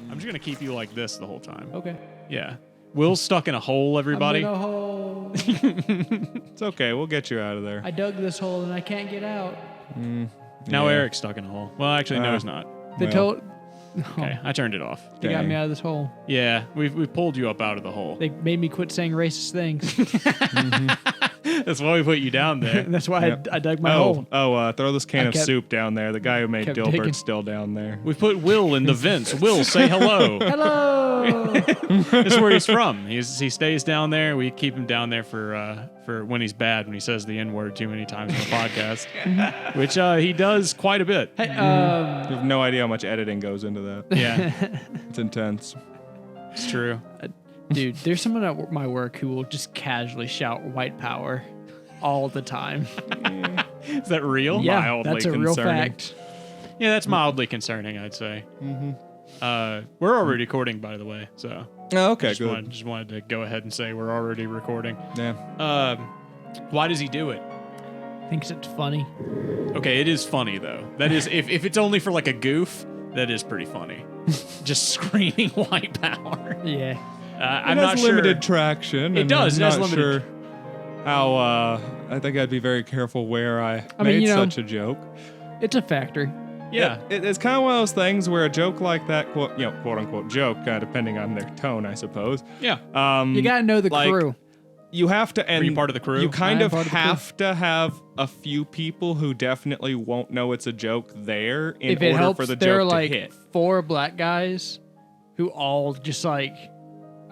I'm just gonna keep you like this the whole time. Okay. Yeah. Will's stuck in a hole, everybody. I'm in a hole. It's okay. We'll get you out of there. I dug this hole and I can't get out. Now Yeah. Eric's stuck in a hole. Well, actually, no, he's not. They Well. told. Okay, I turned it off. They got Dang. me out of this hole. Yeah, we've pulled you up out of the hole. They made me quit saying racist things. That's why we put you down there. That's why Yep. I dug my hole. Throw this can I of kept- soup down there. The guy who made kept Dilbert's digging. still down there. We put Will in the vents. Will, say hello. Hello. That's where he's from. He stays down there. We keep him down there for when he's bad, when he says the N-word too many times on the podcast, which he does quite a bit. Hey, You have no idea how much editing goes into that. Yeah, It's intense. it's true. dude, there's someone at my work who will just casually shout white power all the time. Is that real? Yeah, Mildly that's a real concerning. fact. Yeah, that's mildly concerning, I'd say. We're already recording, by the way, so Oh, okay, just wanted to go ahead and say we're already recording. Yeah. Why does he do it? Thinks it's funny. Okay, it is funny though. That is, if it's only for like a goof, that is pretty funny. Just screaming white power. Yeah. I'm it not has sure. limited traction. It and does, I'm it has not limited- sure how. I think I'd be very careful where I I mean, made you know- such a joke. It's a factor. Yeah. It's kind of one of those things where a joke like that, quote unquote joke, depending on their tone, I suppose. Yeah. You gotta know the like, crew. You have to, and Were you part of the crew? You kind I am of part of the crew. have to have a few people who definitely won't know it's a joke there in If it order helps, for the there are joke like to hit. 4 black guys who all just like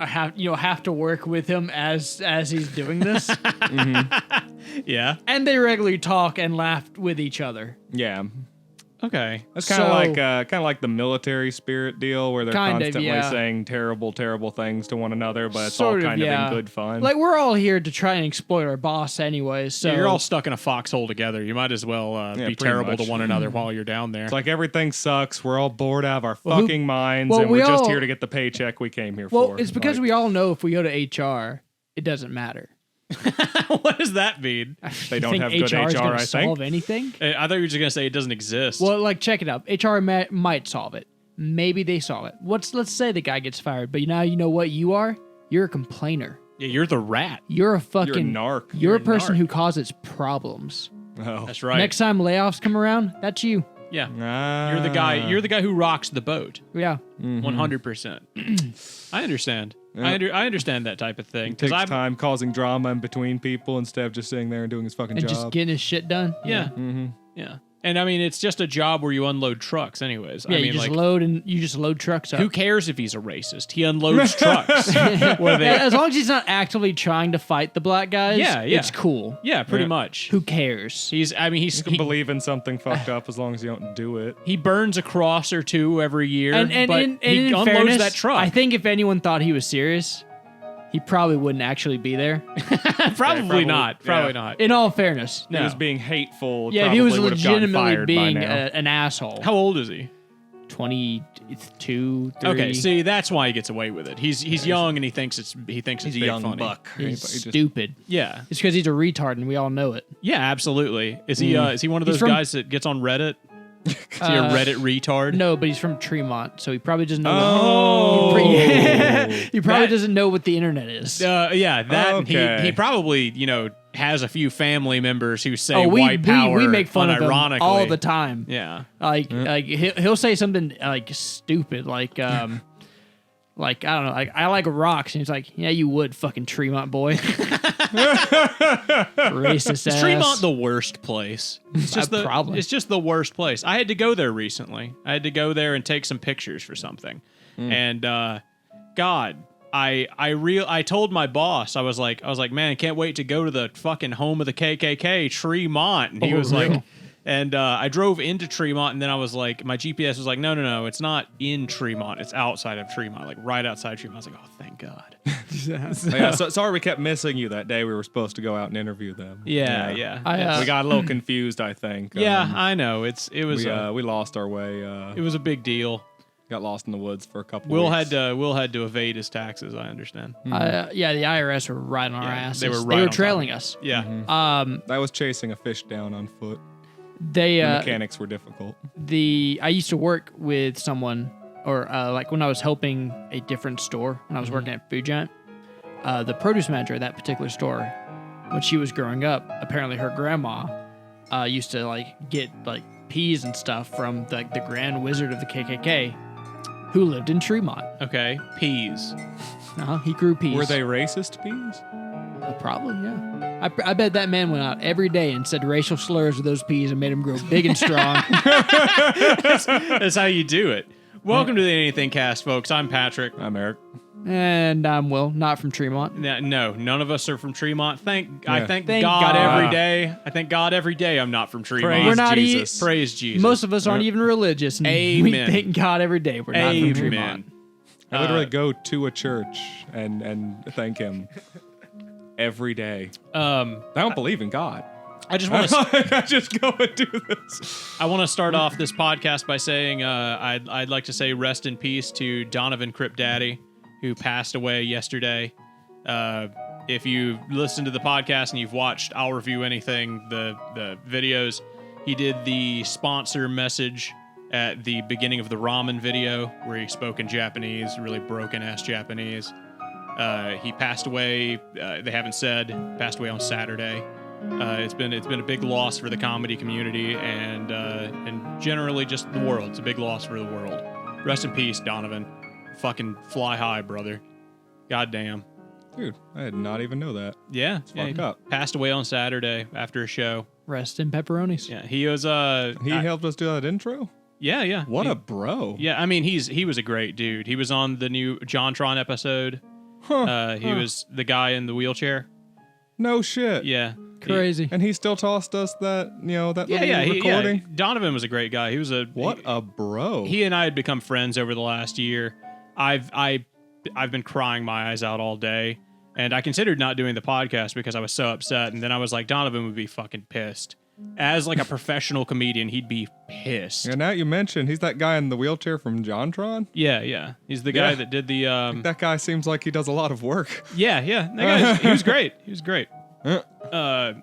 have to work with him as he's doing this, Yeah. and they regularly talk and laugh with each other. Yeah. Okay. That's kind of So- like the military spirit deal where they're Kind of, constantly yeah. saying terrible, terrible things to one another, but it's Sort all of, kind yeah. of in good fun. Like we're all here to try and exploit our boss, anyways. So Yeah, you're all stuck in a foxhole together. You might as well be pretty terrible much. to one another while you're down there. it's like everything sucks. We're all bored out of our Well, who- fucking minds, well, and we we're just all- here to get the paycheck we came here well, for. it's because Like, we all know if we go to HR, it doesn't matter. What does that mean? They You don't think have good HR is HR, gonna I think. solve anything? I thought you were just gonna say it doesn't exist. Well, like check it out. HR might solve it. Maybe they solve it. Let's say the guy gets fired, but now you know what you are? You're a complainer. Yeah, you're the rat. You're a fucking narc. You're a a person narc. who causes problems. Oh. That's right. Next time layoffs come around, that's you. Yeah. You're the guy. You're the guy who rocks the boat. Yeah. 100%. I understand. I understand that type of thing Takes I'm time causing drama in between people instead of just sitting there and doing his fucking And job. just getting his shit done. yeah. Yeah. And I mean, it's just a job where you unload trucks, anyways. Yeah, I mean, you just like, load trucks up. who cares if he's a racist? He unloads trucks. Where they- Yeah, as long as he's not actively trying to fight the black guys, Yeah, yeah. it's cool. yeah, pretty Yeah. much. Who cares? He's. I mean, You can believe in something fucked up as long as you don't do it. he burns a cross or two every year, And but he in unloads fairness, that truck. I think if anyone thought he was serious, he probably wouldn't actually be there. probably not. Probably yeah. not. In all fairness. If he was being hateful. Yeah, if he was probably would have gotten legitimately fired by being now. an asshole. How old is he? 22, 3. Okay, see, that's why he gets away with it. He's young and he thinks it's He's a big young funny. buck. He's He just- stupid. Yeah, It's because he's a retard and we all know it. yeah, absolutely. Is he one of He's those from- guys that gets on Reddit? Is he a Reddit retard? No, but he's from Tremont, so he probably doesn't know. Oh. He probably That- doesn't know what the internet is. Yeah, that Okay. he probably has a few family members who say Oh, white power. we make fun of him unironically. all the time. Yeah, Like he'll say something like stupid, like like I don't know, like I like rocks, and he's like, yeah, you would, fucking Tremont boy. Racist ass. is Tremont the worst place? It's just Probably. It's just the worst place. I had to go there recently. I had to go there and take some pictures for something, and God. I told my boss, I was like, man, I can't wait to go to the fucking home of the KKK, Tremont. And he was real? like, and I drove into Tremont, and then I was like, my GPS was like, no, it's not in Tremont, it's outside of Tremont, like right outside Tremont. I was like, oh, thank God. Yeah, so sorry we kept missing you that day we were supposed to go out and interview them. Yeah. I, We got a little confused, I think. Yeah, I know. It was we lost our way. it was a big deal. Got lost in the woods for a couple Will weeks. had to evade his taxes, I understand. yeah, the IRS were right on our Yeah, asses. they were right on trailing top. us. Yeah. I was chasing a fish down on foot. They The mechanics were difficult. I used to work with someone or like when I was helping a different store when I was working at Food Giant, the produce manager at that particular store, when she was growing up, apparently her grandma used to like get like peas and stuff from the Grand Wizard of the KKK, who lived in Tremont. Okay, peas. He grew peas. Were they racist peas? Probably, yeah. I bet that man went out every day and said racial slurs with those peas and made them grow big and strong. That's how you do it. Welcome to the Anything Cast, folks. I'm Patrick. I'm Eric. And I'm Will, not from Tremont. No, none of us are from Tremont. I thank Thank God, God. every day. I thank God every day I'm not from Tremont. Praise We're not Jesus. Praise Jesus. Most of us aren't even religious, and we Amen. thank God every day we're not from Tremont. Amen. I literally go to a church and thank him every day. I don't believe in God. I just want to. I just go and do this. I want to start off this podcast by saying I'd like to say rest in peace to Donovan Crip Daddy, who passed away yesterday. If you listen to the podcast and you've watched I'll Review Anything, the videos, he did the sponsor message at the beginning of the ramen video where he spoke in Japanese, really broken ass Japanese. He passed away. They haven't said. Passed away on Saturday. It's been a big loss for the comedy community and generally just the world. It's a big loss for the world. Rest in peace, Donovan. Fucking fly high, brother. Goddamn. Dude, I did not even know that. Yeah, fucked he up. Passed away on Saturday after a show. Rest in pepperonis. Yeah, he was He helped us do that intro? Yeah. What He- a bro. Yeah, I mean he was a great dude. He was on the new JonTron episode. He was the guy in the wheelchair. No shit. Yeah. Crazy. And he still tossed us that, that little Yeah. recording. Donovan was a great guy. He was What a bro. He and I had become friends over the last year. I've been crying my eyes out all day, and I considered not doing the podcast because I was so upset. And then I was like, Donovan would be fucking pissed. As like a professional comedian, he'd be pissed. And now you mentioned he's that guy in the wheelchair from JonTron. Yeah. He's the guy Yeah. that did the. That guy seems like he does a lot of work. Yeah. That guy, he was great. He was great. Damn.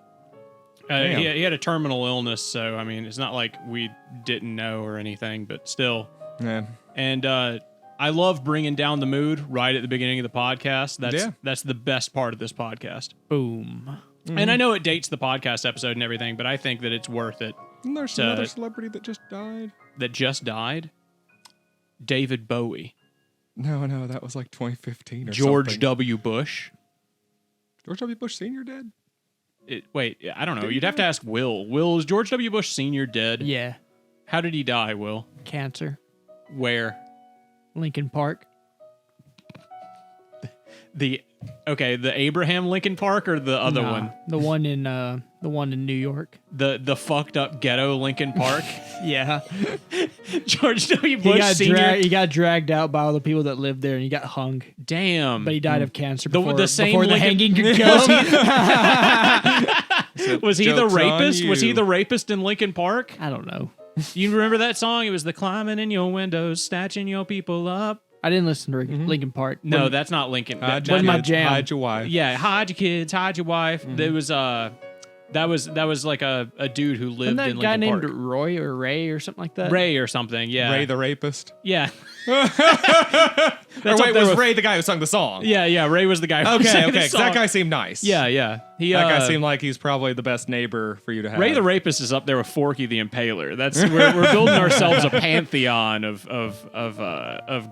He had a terminal illness, so I mean, it's not like we didn't know or anything, but still. Yeah. And I love bringing down the mood right at the beginning of the podcast. That's the best part of this podcast. Boom. And I know it dates the podcast episode and everything, but I think that it's worth it. And there's another celebrity that just died. That just died? David Bowie. No, that was like 2015 or George something. W. Bush. George W. Bush Sr. dead? Wait, I don't know. You'd have to ask Will. Will, is George W. Bush Sr. dead? Yeah. How did he die, Will? Cancer. Where? Lincoln Park. The Abraham Lincoln Park or the other one? The one in New York. The fucked up ghetto Lincoln Park? Yeah. George W. Bush Sr. He got dragged out by all the people that lived there, and he got hung. Damn. But he died of cancer The- before the same before the Lincoln- hanging could go. Was he the Joke's on rapist? Was he you. the rapist in Lincoln Park? I don't know. You remember that song? It was the climbing in your windows, snatching your people up. I didn't listen to Lincoln Park. No, that's not Lincoln. Hide Wasn't your my kids, jam. hide your wife. Yeah, hide your kids, hide your wife. There was that was like a dude who lived Wasn't that in guy Lincoln named Park. Roy or Ray or something like that? Ray or something. Yeah. Ray the rapist. Yeah. Or up wait, there was with- Ray the guy who sung the song? Yeah. Ray was the guy. Who Okay, sang the 'cause song. that guy seemed nice. Yeah. He That guy seemed like he's probably the best neighbor for you to have. Ray the Rapist is up there with Forky the Impaler. That's we're building ourselves a pantheon of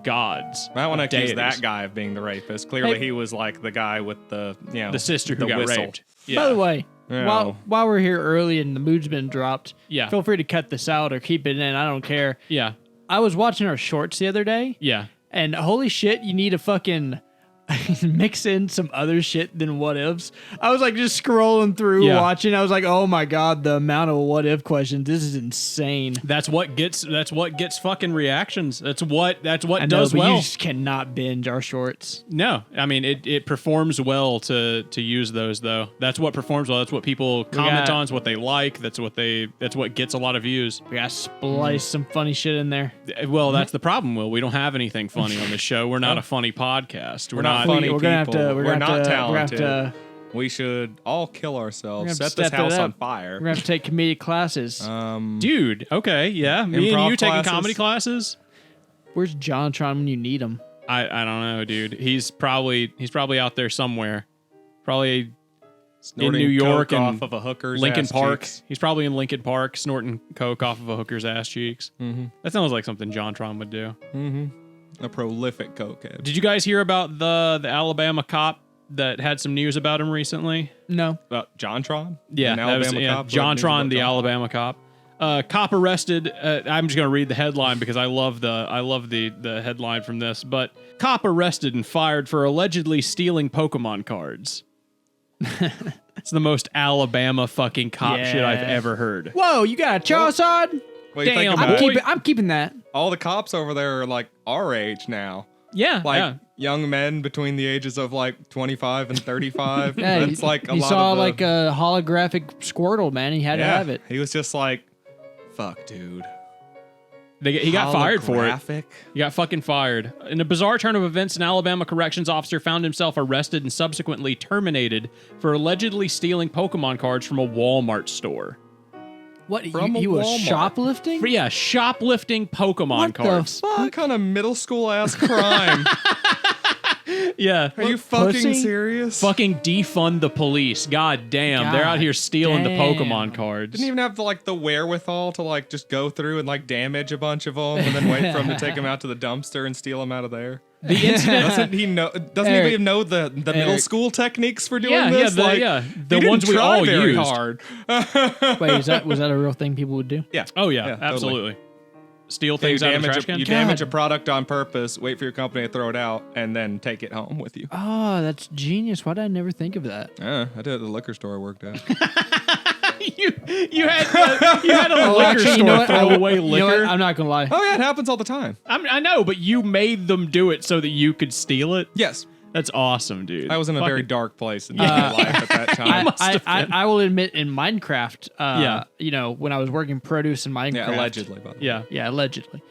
gods. I want to accuse deities. that guy of being the rapist. Clearly, he was like the guy with the The sister who the got whistle. raped. Yeah. By the way, Yeah. while we're here early and the mood's been dropped, Yeah. feel free to cut this out or keep it in. I don't care. Yeah. I was watching our shorts the other day, Yeah. and holy shit, you need to fucking mix in some other shit than what ifs. I was like just scrolling through watching. I was like, oh my god, the amount of what if questions. This is insane. That's what gets fucking reactions. That's what I know, does but well. you just cannot binge our shorts. No, I mean it performs well to use those though. That's what performs well. That's what people comment on. It's what they like. That's what gets a lot of views. We gotta splice some funny shit in there. Well, that's the problem, Will. We don't have anything funny on this show. We're not a funny podcast. We're not funny We're gonna have people. to. We're not We're talented. gonna have to. We should all kill We're ourselves. gonna Set step this it house up. on We're fire. gonna have to take comedic classes. Dude, okay, yeah. Me and Improv you taking classes. comedy classes? Where's JonTron when you need him? I don't know, dude. He's probably out there somewhere. Probably Snorting in New York coke and off of a hooker's Lincoln ass Park. cheeks. He's probably in Lincoln Park snorting coke off of a hooker's ass cheeks. Mm-hmm. That sounds like something JonTron would do. Mm-hmm. A prolific cokehead. Did you guys hear about the Alabama cop that had some news about him recently? No. About JonTron? Yeah, An that was Alabama cop? JonTron, the John- Alabama cop. Cop arrested. I'm just gonna read the headline because I love the headline from this. But cop arrested and fired for allegedly stealing Pokemon cards. It's the most Alabama fucking cop shit I've ever heard. Whoa, you got a Charizard? Well, you think Damn, about it, I'm keeping that. all the cops over there are like our age now. Yeah, Like yeah. young men between the ages of like 25 and 35. Yeah, That's like a he lot saw of the, like a holographic Squirtle, man. He had to have it. He was just like, fuck, dude. He got fired for it. Holographic? He got fucking fired. In a bizarre turn of events, an Alabama corrections officer found himself arrested and subsequently terminated for allegedly stealing Pokemon cards from a Walmart store. What? From he a was Walmart. shoplifting? For, yeah, shoplifting Pokemon What cards. the What fuck? kind of middle school ass crime? Yeah. Are you fucking pussy? serious? Fucking defund the police. God damn. They're out God here stealing damn. the Pokemon cards. Didn't even have like the wherewithal to like just go through and like damage a bunch of them and then wait for him to take them out to the dumpster and steal them out of there. The incident. Doesn't he know? Doesn't Eric. he even know the middle Eric. school techniques for doing Yeah, this? yeah, Like, the he didn't ones we try all very used. hard. Wait, was that a real thing people would do? Yeah. Oh, yeah, Yeah, totally. absolutely. Steal You things out of the trash can? damage a product on purpose, wait for your company to throw it out, and then take it home with you. Oh, that's genius. Why did I never think of that? I did at the liquor store I worked at. you had a liquor actually, store you know what? throw away You know liquor. what? I'm not gonna lie. Oh yeah, it happens all the time. I know, but you made them do it so that you could steal it. Yes, That's awesome, dude. I was in a very Fucking- dark place in my life at that time. I will admit in Minecraft, Yeah. you know, when I was working produce in Minecraft. Yeah, allegedly, by the way. Yeah. Yeah, allegedly.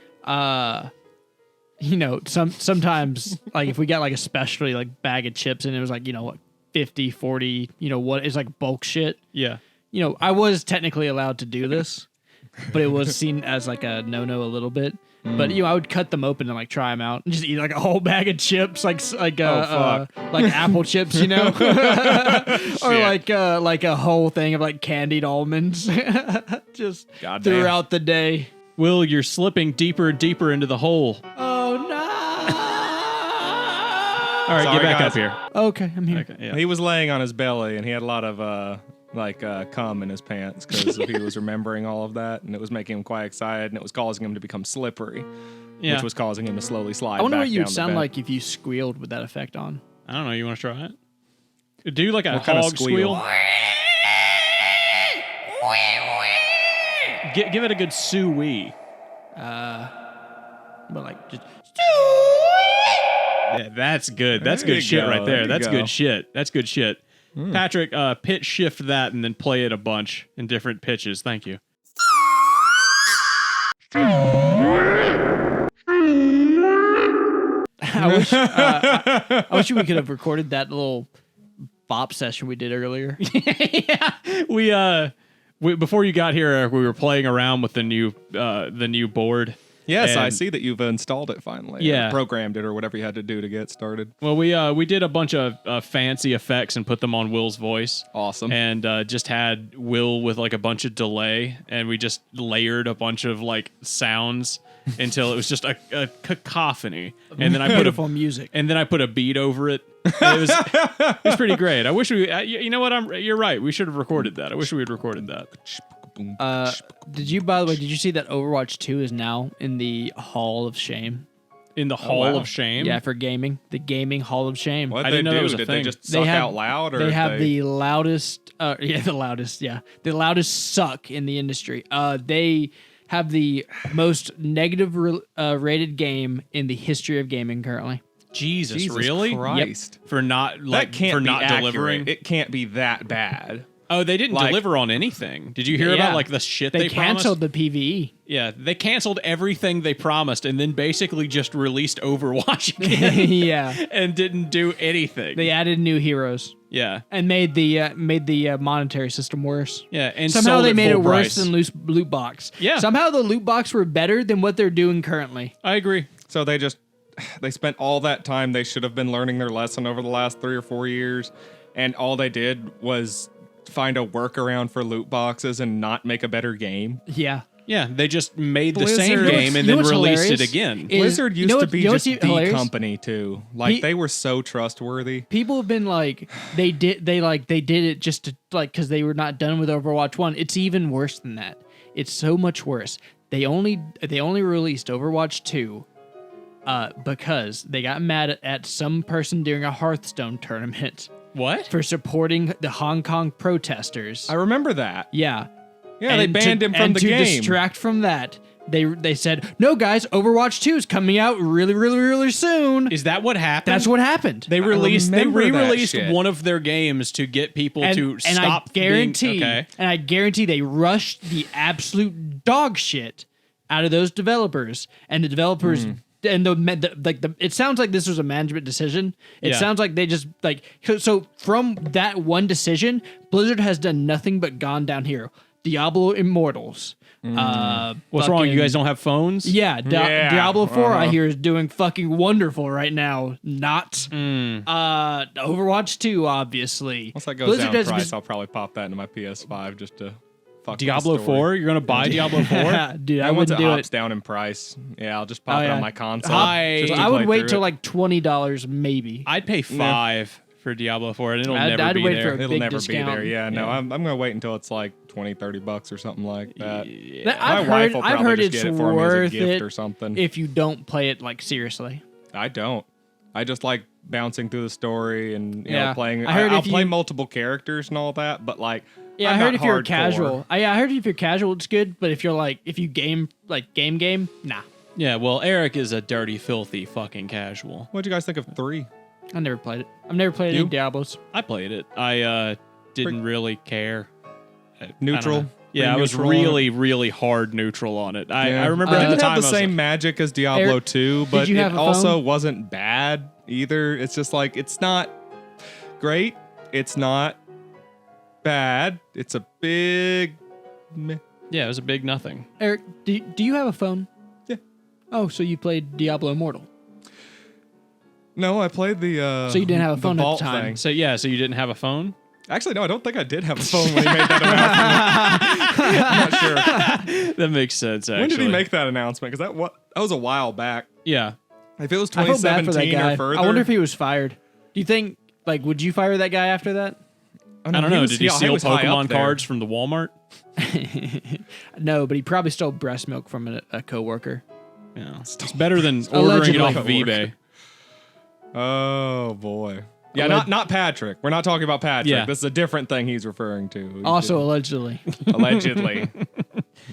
You know, sometimes like if we got like a specialty like bag of chips and it was like, you know, what 50, 40, you know, what is like bulk shit. Yeah. You know, I was technically allowed to do this, but it was seen as like a no-no a little bit. But you know, I would cut them open and like try them out and just eat like a whole bag of chips, like like apple chips, you know, or like a whole thing of like candied almonds, just Goddamn. throughout the day. Will, you're slipping deeper and deeper into the hole. Oh no! All right, Sorry, get back guys. up here. Okay, I'm here. Okay, yeah. He was laying on his belly and he had a lot of cum in his pants because he was remembering all of that, and it was making him quite excited, and it was causing him to become slippery, Yeah. which was causing him to slowly slide. I wonder back what you down would the sound vent. like if you squealed with that effect on. I don't know. You want to try it? Do like a What kind of hog squeal? squeal. Give it a good sue-wee. But like just Yeah, that's good. That's There good you shit go, right there there. you That's go. good shit. That's good shit. Patrick, pitch shift that and then play it a bunch in different pitches. Thank you. I wish we could have recorded that little bop session we did earlier. We before you got here, we were playing around with the new board. Yes, I And- see that you've installed it finally. Yeah. Or programmed it or whatever you had to do to get started. Well, we did a bunch of fancy effects and put them on Will's voice. Awesome. And just had Will with like a bunch of delay, and we just layered a bunch of like sounds until it was just a cacophony. And then I put Beautiful music. a beat over it. And it was pretty great. I wish we. You know what? You're right. We should have recorded that. I wish we had recorded that. Did you, by the way, did you see that Overwatch 2 is now in the Hall of Shame? In the Hall wow. of Shame. Yeah, for gaming. The Gaming Hall of Shame. What I they didn't know do? that was a Did thing. they just They suck have- out loud, or They have the loudest, the loudest suck in the industry. They have the most negative rated game in the history of gaming currently. Jesus, Jesus really? Christ. For not that can't for be not accurate. delivering. It can't be that bad. Oh, they didn't Like- deliver on anything. Did you hear Yeah. about like the shit They promised? canceled the PvE. Yeah, they canceled everything they promised and then basically just released Overwatch again Yeah. and didn't do anything. They added new heroes yeah. and made the monetary system worse. Yeah, and Somehow sold they at made it full worse price. than loot box. Yeah. Somehow the loot box were better than what they're doing currently. I agree. So they spent all that time. They should have been learning their lesson over the last 3 or 4 years. And all they did was find a workaround for loot boxes and not make a better game. Yeah. Yeah, they just made the Blizzard- same You know game and then released it again. Blizzard used to be just the hilarious? company too. Like they were so trustworthy. People have been like they did it just to like because they were not done with Overwatch 1. It's even worse than that. It's so much worse. They only released Overwatch 2 because they got mad at some person during a Hearthstone tournament What? for supporting the Hong Kong protesters. I remember that. Yeah. Yeah, they banned him from the game. And to distract from that, they said, "No, guys, Overwatch 2 is coming out really, really, really soon." Is that what happened? That's what happened. They re-released that shit. one of their games to get people to stop I guarantee, being, okay. And I guarantee they rushed the absolute dog shit out of those developers, and the developers. And it sounds like this was a management decision. It sounds like they just so from that one decision, Blizzard has done nothing but gone down here. Diablo Immortals. What's wrong? You guys don't have phones? Yeah, Diablo 4 I hear is doing fucking wonderful right now. Not Overwatch 2, obviously. Once that goes down in price, I'll probably pop that into my PS5 just to fuck Diablo with the story. 4? You're gonna buy Diablo 4? Dude, I once wouldn't it do hops it. down in price, yeah, I'll just pop it on my console. I just to I would play wait through till it. like $20 maybe. I'd pay $5 for Diablo 4 and it'll I'd never be wait there. for a It'll big never discount. be there. Yeah, no, Yeah. I'm gonna wait until it's like $20-$30 or something like that. I've My wife will I've probably heard just it's get it for me as a worth gift it or something. if you don't play it like seriously. I don't. I just like bouncing through the story and you Yeah. know playing. I heard I'll if play you- multiple characters and all that, but like Yeah, I'm I heard not if you're hardcore. casual. I heard if you're casual, it's good. But if you're like, if you game, nah. Yeah, well, Eric is a dirty, filthy fucking casual. What'd you guys think of 3? I never played it. I've never played any You? Diablos. I played it. I didn't really care. I don't Neutral? know. Yeah, I was Pretty neutral on really, really hard neutral on it. I Yeah. remember it at the didn't time have the I was same like, magic as Diablo Eric, 2, but you it have a also phone? wasn't bad either. It's just like it's not great. It's not bad. It's a big meh. yeah, it was a big nothing. Eric, do you have a phone? Yeah. Oh, so you played Diablo Immortal? No, I played the So you didn't have a phone at the vault time. thing. So yeah, so you didn't have a phone? Actually, no, I don't think I did have a phone when he made that announcement. I'm not sure. That makes sense. Actually, When did he make that announcement? Because that was a while back. Yeah, If it was I feel bad for that 2017 guy. or further, I wonder if he was fired. Do you think, would you fire that guy after that? I don't know. Did he steal was high Pokemon up there. cards from the Walmart? No, but he probably stole breast milk from a coworker. Yeah, it's better than ordering it off of Allegedly. eBay. Oh boy. Yeah, not Patrick. We're not talking about Patrick. Yeah. This is a different thing he's referring to. Also, allegedly. Allegedly.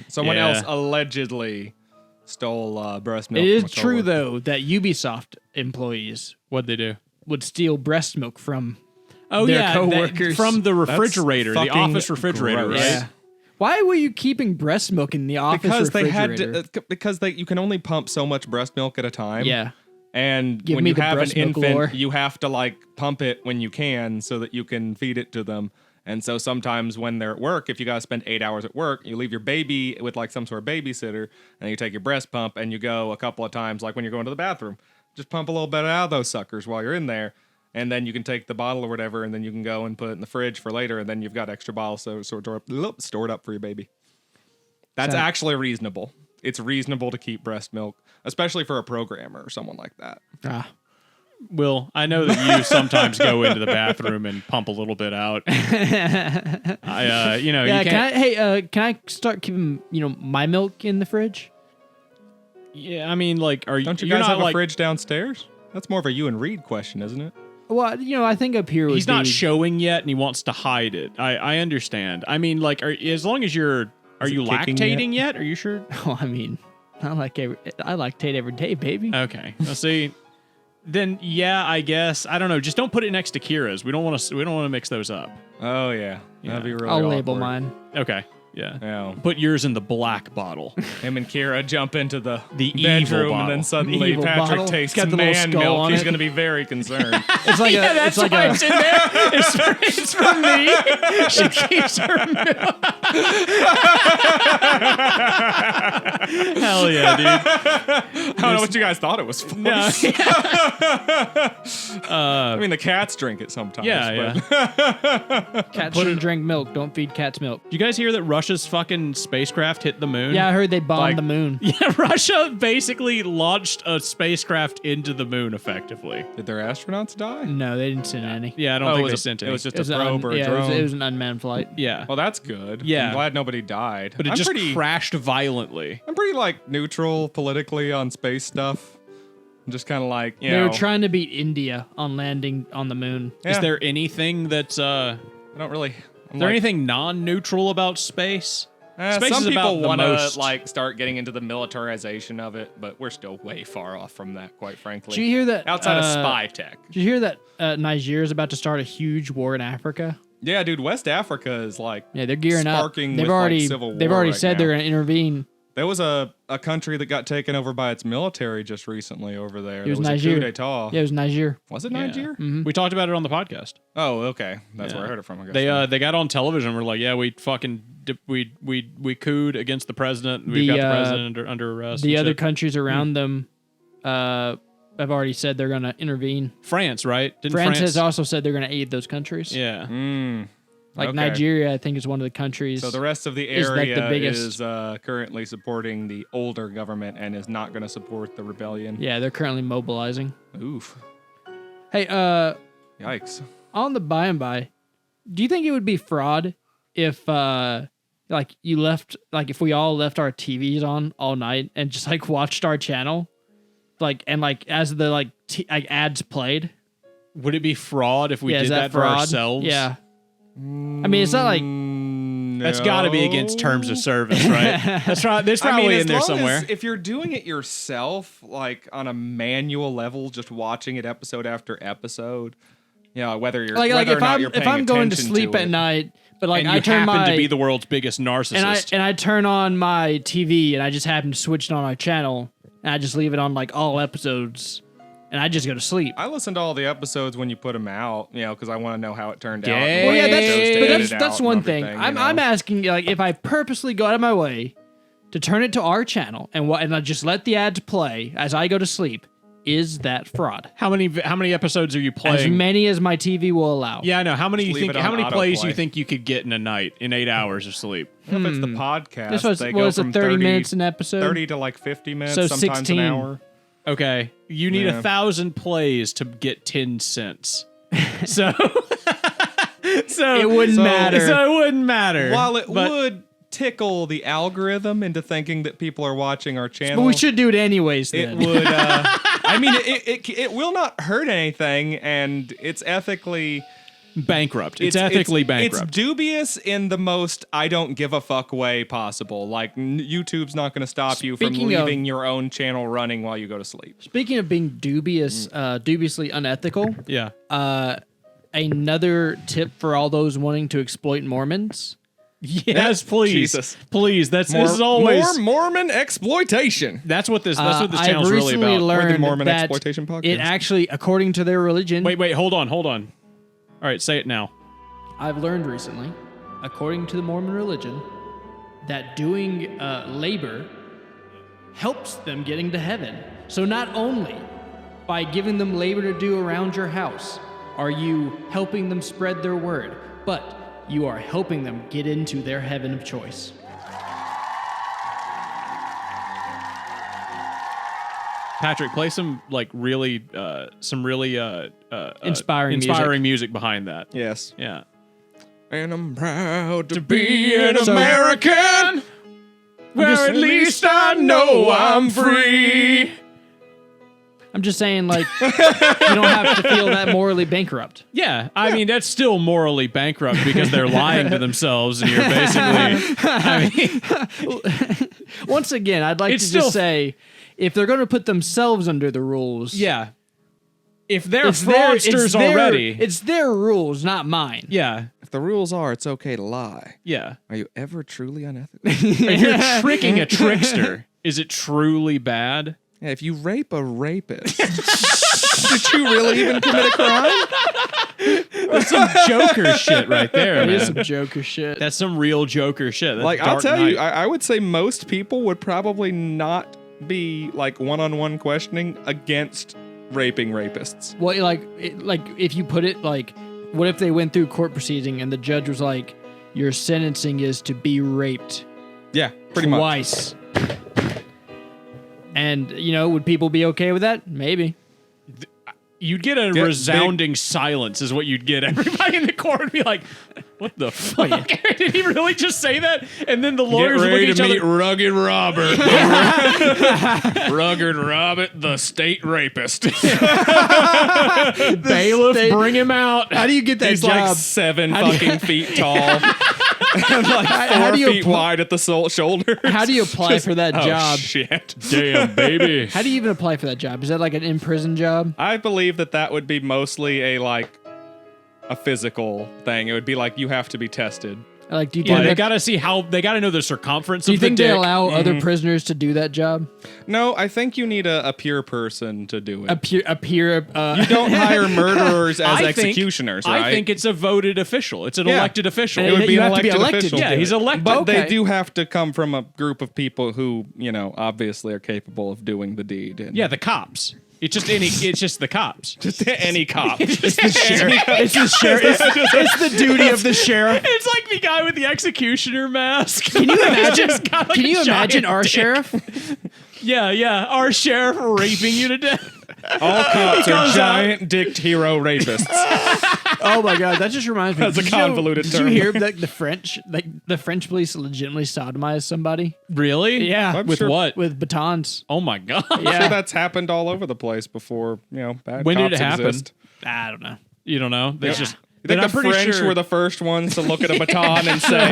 Someone Yeah. else allegedly stole breast milk. It is from a true, coworker. though, that Ubisoft employees What'd they do? would steal breast milk from Oh their yeah, coworkers. from the refrigerator, the fucking office refrigerator, gross. right? Yeah. Why were you keeping breast milk in the office Because they refrigerator? had to, because you can only pump so much breast milk at a time. Yeah. And Give when me you the have an breast milk infant, lore. you have to pump it when you can so that you can feed it to them. And so sometimes when they're at work, if you gotta spend 8 hours at work, you leave your baby with some sort of babysitter, and you take your breast pump and you go a couple of times, like when you're going to the bathroom, just pump a little bit out of those suckers while you're in there, and then you can take the bottle or whatever, and then you can go and put it in the fridge for later, and then you've got extra bottles stored up for your baby. That's actually reasonable. It's reasonable to keep breast milk, especially for a programmer or someone like that. Will, I know that you sometimes go into the bathroom and pump a little bit out. Yeah, you can't. can I start keeping, my milk in the fridge? Yeah, I mean, are you? Don't you you're guys not have a fridge downstairs? That's more of a you and Reed question, isn't it? Well, I think up here would He's not be- showing yet, and he wants to hide it. I understand. I mean, as long as you're, are Is it you kicking lactating yet? Are you sure? Well, I mean, I lactate every day, baby. Okay. Well, see, then yeah, I guess I don't know. Just don't put it next to Kira's. We don't want to. We don't want to mix those up. Oh yeah, that'd be really. I'll label awkward. mine. Okay. Yeah. Yeah. Put yours in the black bottle. Him and Kira jump into the evil bedroom, bottle. and then The suddenly evil Patrick bottle. tastes It's got the little man skull milk. on He's it. going to be very concerned. It's like Yeah, a, that's it's like why a, it's in there. It's for me. She keeps her milk. Hell yeah, dude. I don't know what you guys thought it was for. No. I mean, the cats drink it sometimes. Yeah, but yeah. cats shouldn't drink milk. Don't feed cats milk. Did you guys hear that Russia's fucking spacecraft hit the moon? Yeah, I heard they bombed Like- the moon. Yeah, Russia basically launched a spacecraft into the moon effectively. Did their astronauts die? No, they didn't send any. Yeah, I don't Oh, think it they was sent it any. was just It was a probe or a it drone. was an unmanned flight. yeah. Well, that's good. Yeah. I'm glad nobody died. But it I'm just pretty, crashed violently. I'm pretty like neutral politically on space stuff. I'm just kind of like, you They know, were trying to beat India on landing on the moon. yeah, Is there anything that's I don't really. I'm is there like, anything non-neutral about space? Space some is about people the want to most. like start getting into the militarization of it, but we're still way far off from that, quite frankly. Did you hear that? Outside of spy tech. Did you hear that Nigeria is about to start a huge war in Africa? Yeah, dude, West Africa is like Yeah, they're gearing sparking up. They've with, like, already civil they've war already right said now. they're going to intervene. There was a country that got taken over by its military just recently over there. It was there was Nigeria. a coup d'etat. Yeah, it was Nigeria. Was it Yeah. Nigeria? We talked about it on the podcast. Oh, okay. That's Yeah. where I heard it from. I guess. They got on television. We're like, yeah, we fucking we cooed against the president. We've got the president under arrest. The and other shit. countries around them have already said they're going to intervene. France, right? Didn't France has also said they're going to aid those countries. Yeah. Like Okay. Nigeria, I think, is one of the countries. So the rest of the is, like, area the biggest- is currently supporting the older government and is not going to support the rebellion. Yeah, they're currently mobilizing. Oof. Hey, Yikes. on the by and by, do you think it would be fraud if like you left, like if we all left our TVs on all night and just like watched our channel, like and like as the like ads played? Would it be fraud if we Yeah, is did that for fraud? ourselves? Yeah. I mean, it's not like That's got to be against terms of service, right? That's right. There's probably as in there long somewhere. as- if you're doing it yourself, like on a manual level, just watching it episode after episode, whether you're like whether or if not I'm you're if paying I'm going to attention sleep to at it. night, but like and I you turn happen my to be the world's biggest narcissist. and I turn on my TV and I just happen to switch it on my channel and I just leave it on like all episodes and I just go to sleep. I listen to all the episodes when you put them out, because I want to know how it turned out. Gay. Well, yeah, Chose to edit that's out one and thing. everything, I'm asking, like, if I purposely go out of my way to turn it to our channel and I just let the ads play as I go to sleep, is that fraud? How many episodes are you As playing? many as my TV will allow. Yeah, I know. How many you leave think? it on How many plays autoplay. you think you could get in a night in 8 hours of sleep? If it's the podcast, This was they what go was it, from 30 minutes an episode? 30 to like 50 minutes, So sometimes 16. an hour. Okay, you need Yeah. 1,000 plays to get 10 cents. So, It wouldn't So- matter. So it wouldn't matter. While it but would tickle the algorithm into thinking that people are watching our channel, but we should do it anyways It then. would. I mean, it will not hurt anything, and it's ethically bankrupt. It's ethically bankrupt. It's dubious in the most I don't give a fuck way possible. Like YouTube's not going to stop you from Speaking of- leaving your own channel running while you go to sleep. Speaking of being dubiously unethical, yeah. another tip for all those wanting to exploit Mormons. Yes, please. Jesus. Please. This is always. more Mormon exploitation. That's what this channel's I've really recently about. We're the learned Mormon that exploitation podcast. it actually, according to their religion, Wait. Hold on. All right, say it now. I've learned recently, according to the Mormon religion, that doing labor helps them getting to heaven. So not only by giving them labor to do around your house are you helping them spread their word, but you are helping them get into their heaven of choice. Patrick, play some really Inspiring music behind that. Yes. Yeah. And I'm proud to be an So- American, where at least I know I'm free. I'm just saying, like, you don't have to feel that morally bankrupt. Yeah, I mean that's still morally bankrupt because they're lying to themselves, and you're basically. I mean, Once again, I'd like It's to still- just say, if they're going to put themselves under the rules, yeah, if they're fraudsters already, it's their rules, not mine. yeah, If the rules are, it's okay to lie. yeah. Are you ever truly unethical? If you're tricking a trickster, is it truly bad? Yeah, if you rape a rapist, did you really even commit a crime? That's some Joker shit right there, That man. is some Joker shit. That's some real Joker shit. That's Like, I'll Dark tell Knight. you, I would say most people would probably not be like one-on-one questioning against raping rapists. Well, like if you put it like, what if they went through court proceeding and the judge was like, your sentencing is to be raped Yeah, pretty much. twice. And, would people be okay with that? Maybe. You'd get a Get resounding silence is what you'd get. Everybody in the court would be like, what the fuck? Did he really just say that? And then the lawyers would look at each other. Rugged Robert. Rugged Robert, the state rapist. Bailiff, bring him out. How do you get that He's job? like 7 fucking feet tall. And like 4 feet wide at the shoulder. How do you apply for that Oh, job? shit. Damn, baby. How do you even apply for that job? Is that like an in-prison job? I believe that would be mostly a physical thing. It would be like you have to be tested. Like, do you Yeah, think they that- got to see how, they got to know the circumference do you of the think dick. they allow other prisoners to do that job? No, I think you need a pure person to do it. A peer. You don't hire murderers as I think- executioners, right? I think it's a voted official. It's an Yeah. elected official. And it would be you an have to be elected elected official. to Yeah, do he's it. elected. But Okay. they do have to come from a group of people who, obviously are capable of doing the deed. And Yeah, the cops. It's just the cops. just any cop. It's the sheriff. It's the duty of the sheriff. It's like the guy with the executioner mask. Can you imagine? Just got, like, Can a you imagine giant our dick. sheriff? Yeah, our sheriff raping you to death. All cops are goes giant dicked hero rapists. Oh my god, that just reminds me. That's a Did you know- convoluted Did term. you hear that the French police legitimately sodomized somebody? Really? Yeah, I'm With sure- what? with batons. Oh my god. I'm Yeah. sure that's happened all over the place before, bad When did cops it happen? exist. I don't know. You don't know? There's just. You think I'm the pretty French sure were the first ones to look at a baton and say,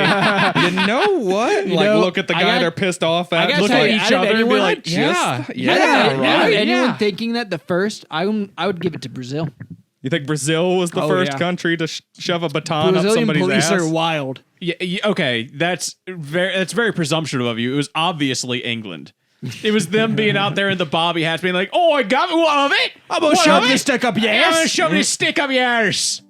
you know what? Look at the I guy got- they're pissed off I at. gotta Look tell at you, each out of other and be anyone- like, Yeah. yeah, Out yeah, of right. anyone thinking that the first, I would give it to Brazil. You think Brazil was the Oh, first yeah. country to shove a baton up Brazilian somebody's police ass? are wild. Yeah, okay, that's very presumptuous of you. It was obviously England. It was them being out there in the bobby hats, being like, "Oh, I got one of it. I'm gonna shove this stick up your I'm gonna ass. shove this stick up your ass."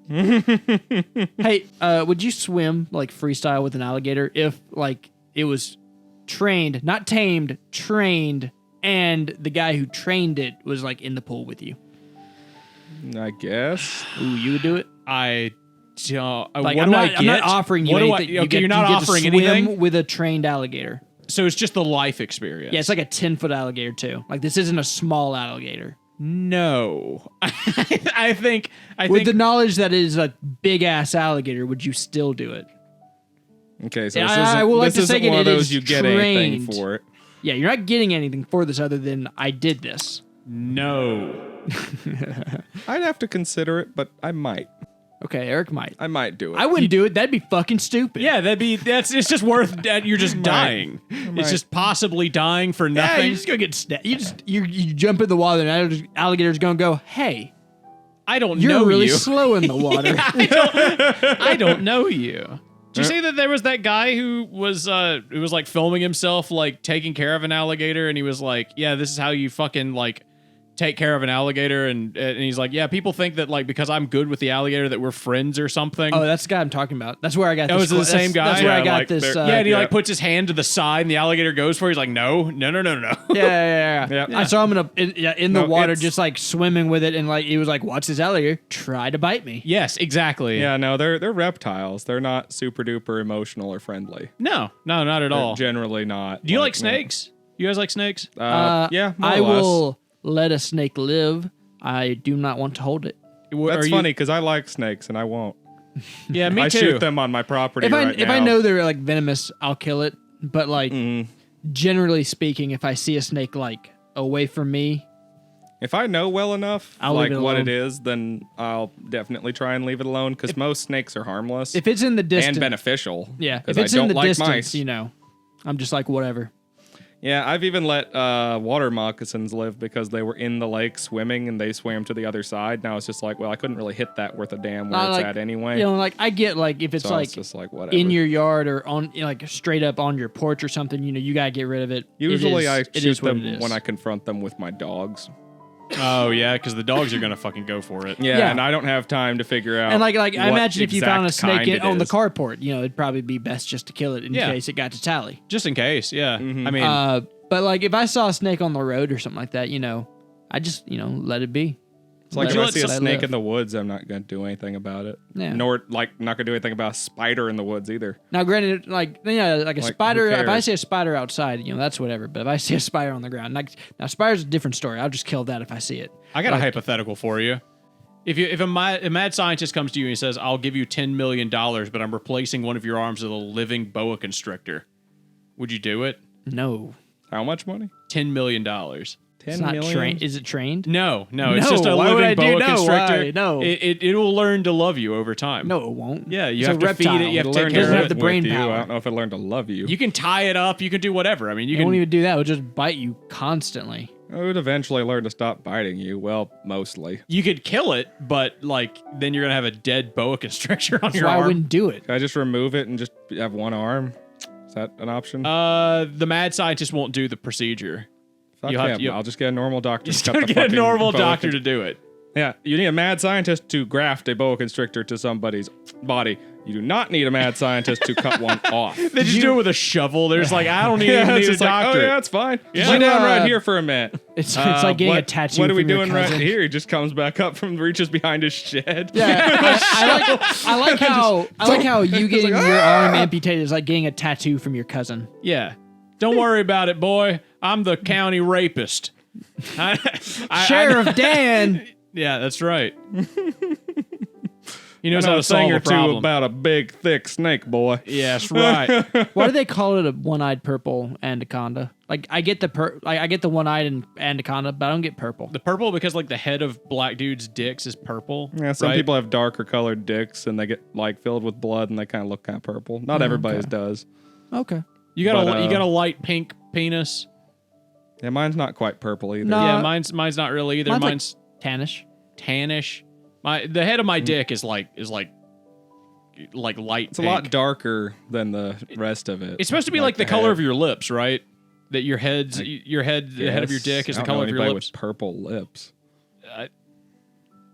Hey, would you swim like freestyle with an alligator if like it was trained, not tamed, trained, and the guy who trained it was like in the pool with you? I guess. Ooh, you would do it? I don't. Like, what I'm do not, I get? I'm not offering you What do I- anything. okay, you're not you get to offering swim anything. with a trained alligator. So it's just the life experience. Yeah, it's like a 10-foot alligator too. Like this isn't a small alligator. No, I think With the knowledge that it is a big ass alligator, would you still do it? Okay, so Yeah, this I isn't, will like this to isn't say it one of is those you get anything trained. for it. Yeah, you're not getting anything for this other than I did this. no. I'd have to consider it, but I might. Okay, Eric might. I might do it. I wouldn't do it. That'd be fucking stupid. Yeah, it's just worth that you're just dying. It's just possibly dying for Yeah, nothing. you just go get snapped. You jump in the water and the alligator's gonna go, hey, I don't you're know really you. slow in the water. I don't know you. Did you see that there was that guy who was like filming himself like taking care of an alligator, and he was like, "Yeah, this is how you fucking like take care of an alligator," and he's like, "Yeah, people think that like because I'm good with the alligator that we're friends or something." Oh, that's the guy I'm talking about. That's where I got Oh, this. is it the same guy? That's where I Yeah, got like this. they're- Yeah, yeah, and he yeah. like puts his hand to the side, and the alligator goes for it. He's like, "No." yeah. Yeah. I saw him in the No, water, it's- just like swimming with it, and like he was like, "Watch this alligator try to bite me." Yes, exactly. Yeah, no, they're reptiles. They're not super duper emotional or friendly. No, not at They're all. generally not. Do you like snakes? You guys like snakes? Yeah, more I or less. will let a snake live. I do not want to hold it. That's funny because I like snakes and I won't. Yeah, me I too. shoot them on my property If right I now. know they're like venomous, I'll kill it. But like Mm. generally speaking, if I see a snake like away from me, If I know well enough, I'll like leave it what alone. it is, then I'll definitely try and leave it alone because most snakes are harmless if it's in the distance, and beneficial. yeah, if because I it's in don't the like distance, mice. I'm just like whatever. Yeah, I've even let water moccasins live because they were in the lake swimming and they swam to the other side. Now it's just like, well, I couldn't really hit that worth a damn where it's like, at anyway. You know, like I get like if it's So like it's just like whatever. in your yard or on like straight up on your porch or something, you know, you gotta get rid of it. Usually I it shoot is what them it is. when I confront them with my dogs. Oh yeah, because the dogs are gonna fucking go for it. Yeah, Yeah. and I don't have time to figure out. And like I what imagine if you found a exact snake kind it on the is. carport, you know, it'd probably be best just to kill it in Yeah. case it got to tally. Just in case. Yeah. Mm-hmm. I mean, But like if I saw a snake on the road or something like that, you know, I just, you know, let it be. It's like Let if it I see a live. snake in the woods, I'm not going to do anything about it. Yeah. Nor like not going to do anything about a spider in the woods either. Now, granted, like like a Like, who spider. If I cares? see a spider outside, you know, that's whatever. But if I see a spider on the ground, like now, spider's a different story. I'll just kill that if I see it. I got a hypothetical for you. If a mad scientist comes to you and he says, "I'll give you $10 million, but I'm replacing one of your arms with a living boa constrictor," would you do it? No, How much money? $10 million. 10 it's not million? trained. Is it trained? No, it's No, just a why would I living do- boa no, constrictor. why? No. It will learn to love you over time. No, it won't. Yeah, you It's have a to reptile. feed it. You have It'll to learn take to doesn't care have of the it. live brain with you. power. I don't know if it'll learn to love you. You can tie it up. You can do whatever. I mean, you It can. won't even do that. It would just bite you constantly. It would eventually learn to stop biting you. Well, mostly. You could kill it, but like then you're gonna have a dead boa constrictor on That's your why I arm. wouldn't do it. Can I just remove it and just have one arm? Is that an option? The mad scientist won't do the procedure. Fuck you'll have him. to- I'll just get a normal doctor. Just to cut gotta the get a fucking normal boa doctor con- to do it. Yeah, you need a mad scientist to graft a boa constrictor to somebody's body. You do not need a mad scientist to cut one off. They just do it with a shovel. They're just like, I don't even it's need a just like, doctor. oh yeah, that's fine. Yeah. Lay down Uh, right here for a minute. It's like getting what, a tattoo. What are we from your doing right cousin. here? He just comes back up from reaches behind his shed. Yeah, I like how you getting like, your "Ah!" arm amputated is like getting a tattoo from your cousin. Yeah. Don't worry about it, boy. I'm the county rapist. Sheriff Dan. Yeah, that's right. He knows I know how a to solve thing a or two problem. about a big, thick snake, boy. Yes, right. Why do they call it a one-eyed purple anaconda? Like I get the I get the one-eyed anaconda, but I don't get purple. The purple because like the head of black dudes' dicks is purple. Yeah, some right? people have darker colored dicks and they get like filled with blood and they kind of look kind of purple. Not everybody's does. Okay. You got but, you got a light pink penis. Yeah, mine's not quite purple either. No. Yeah, mine's not really either. Mine's like- Mine's Tannish. tannish. The head of my dick is like light. It's a lot darker than the rest of it. It's supposed to be like the color head. of your lips, right? That your head's the head of your Yes. dick is I the don't know color of your anybody lips. with purple lips.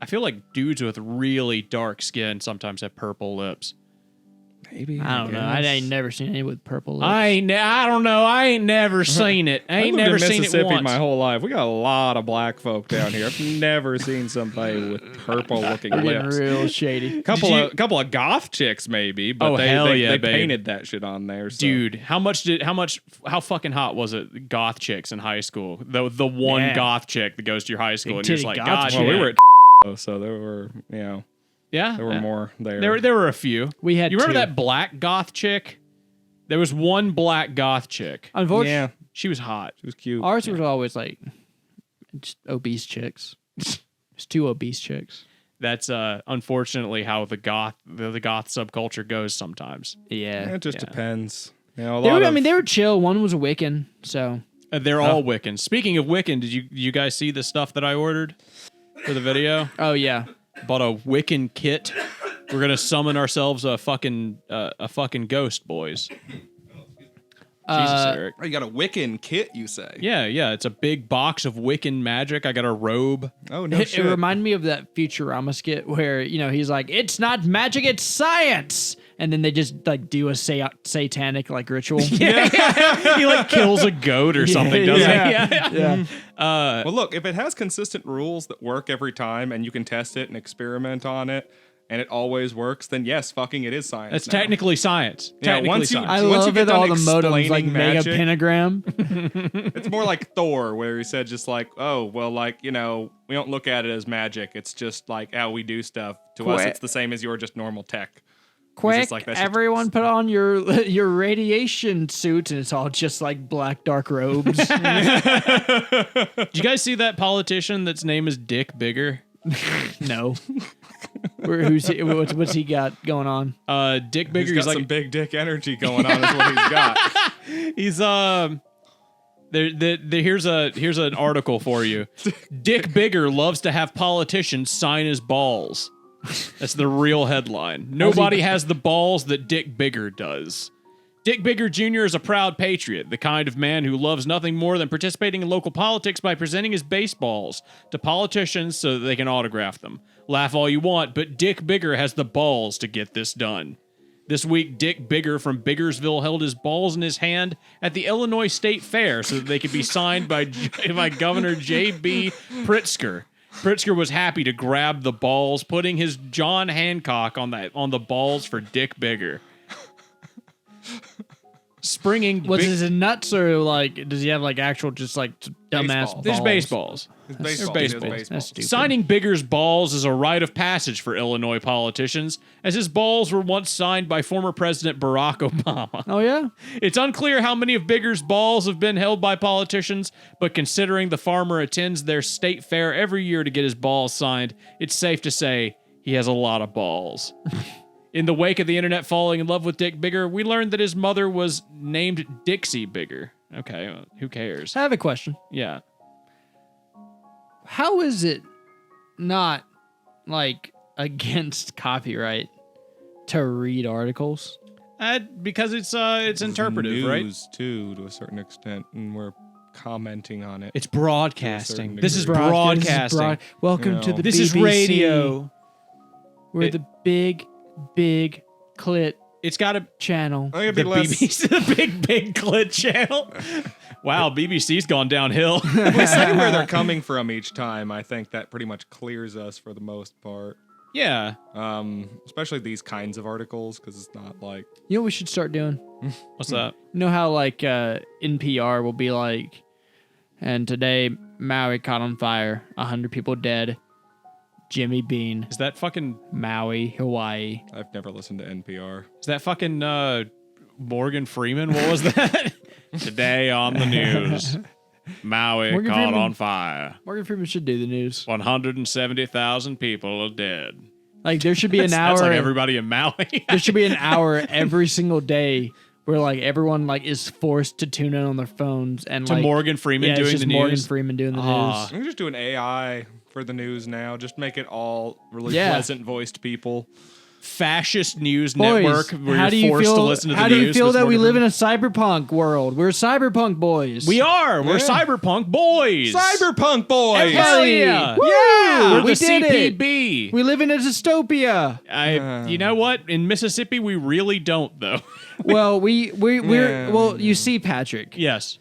I feel like dudes with really dark skin sometimes have purple lips. Maybe. I don't know. I guess. ain't never seen any with purple lips. I don't know. I ain't never seen it. I I've ain't lived never in seen it Mississippi once. my whole life. We got a lot of black folk down here. I've never seen somebody with purple looking We're getting lips. real shady. Couple of goth chicks maybe, but Oh, they hell yeah, they babe. painted that shit on there. So. Dude, how fucking hot was it? Goth chicks in high school. The one Yeah. goth chick that goes to your high school, and you're just titty like, goth God, chick. Well, we yeah. were at so there were yeah, there were yeah. more there. There were a few. We had You remember two. that black goth chick? There was one black goth chick. Unfortunately, Yeah, She was hot. it was cute. ours was always like just obese chicks. It's two obese chicks. That's unfortunately how the goth subculture goes sometimes. Yeah. It just Yeah. depends. You know, a They lot were, I of- mean, they were chill. One was a Wiccan, so They're all Wiccans. Speaking of Wiccan, did you guys see the stuff that I ordered for the video? oh yeah. Bought a Wiccan kit. We're gonna summon ourselves a fucking ghost, boys. Jesus, Eric. Oh, you got a Wiccan kit, you say? Yeah. It's a big box of Wiccan magic. I got a robe. Oh no It shit. reminded me of that Futurama skit where he's like, "It's not magic, it's science," and then they just like do a satanic like ritual. He like kills a goat or something, doesn't yeah. he? Yeah. Well, look, if it has consistent rules that work every time, and you can test it and experiment on it, and it always works, then yes, fucking it is science. That's now. technically science. Yeah, Technically once you- science. I Once love get it. All done the modems like explaining mega magic- pentagram. It's more like Thor, where he said just like, oh, well, like, we don't look at it as magic. It's just like how we do stuff. To us, Quit. it's the same as your just normal tech. Quick, just like, that's just- everyone put on your radiation suits, and it's all just like black dark robes. Did you guys see that politician that's name is Dick Bigger? No. What's he got going on? Dick He's Bigger. got He's like some big dick energy going on is what he's got. he's Here's an article for you. Dick Bigger loves to have politicians sign his balls. That's the real headline. Nobody has the balls that Dick Bigger does. Dick Bigger Jr. is a proud patriot, the kind of man who loves nothing more than participating in local politics by presenting his baseballs to politicians so that they can autograph them. Laugh all you want, but Dick Bigger has the balls to get this done. This week, Dick Bigger from Biggersville held his balls in his hand at the Illinois State Fair so that they could be signed by Governor J.B. Pritzker. Pritzker was happy to grab the balls, putting his John Hancock on the balls for Dick Bigger. Springing. Was his nuts or like? Does he have like actual just like dumbass balls? There's baseballs. Baseballs. That's stupid. Signing Bigger's balls is a rite of passage for Illinois politicians, as his balls were once signed by former President Barack Obama. Oh yeah. It's unclear how many of Bigger's balls have been held by politicians, but considering the farmer attends their state fair every year to get his balls signed, it's safe to say he has a lot of balls. In the wake of the internet falling in love with Dick Bigger, we learned that his mother was named Dixie Bigger. Okay, well, who cares? I have a question. Yeah. How is it not like against copyright to read articles? Because it's interpretive, right? News too, to a certain extent, and we're commenting on it. It's broadcasting. This is degree. broadcasting. Welcome to the This BBC. is radio. We're the big clit It's got to channel. I think the it'd be less. BBC, the big clit channel. Wow, BBC's gone downhill. We say where they're coming from each time. I think that pretty much clears us for the most part. Yeah. Especially these kinds of articles, because it's not like. You know what we should start doing? What's that? You know how like NPR will be like, and today Maui caught on fire, 100 people dead. Jimmy Bean, Is that fucking Maui, Hawaii. I've never listened to NPR. Is that fucking Morgan Freeman? What was that? Today on the news, Maui Morgan caught Freeman. on fire. Morgan Freeman should do the news. 170,000 people are dead. Like there should be an hour. That's like everybody in Maui. There should be an hour every single day where like everyone like is forced to tune in on their phones and To like Morgan Freeman yeah, doing it's just the news? Morgan Freeman doing the Ah. news. We can just do an AI for the news now. Just make it all really Yeah. pleasant voiced people. Fascist news Boys, network where how do you're you forced feel? to listen to the how news. do you feel with that we Morgan live in Freeman. a cyberpunk world? We're cyberpunk boys. We are. We're Yeah. cyberpunk boys. Cyberpunk boys! Hell yeah. Woo! We're we the did it. CPB. We live in a dystopia. You know what? In Mississippi, we really don't, though. Well, we're Yeah. well. You see, Patrick, Yes.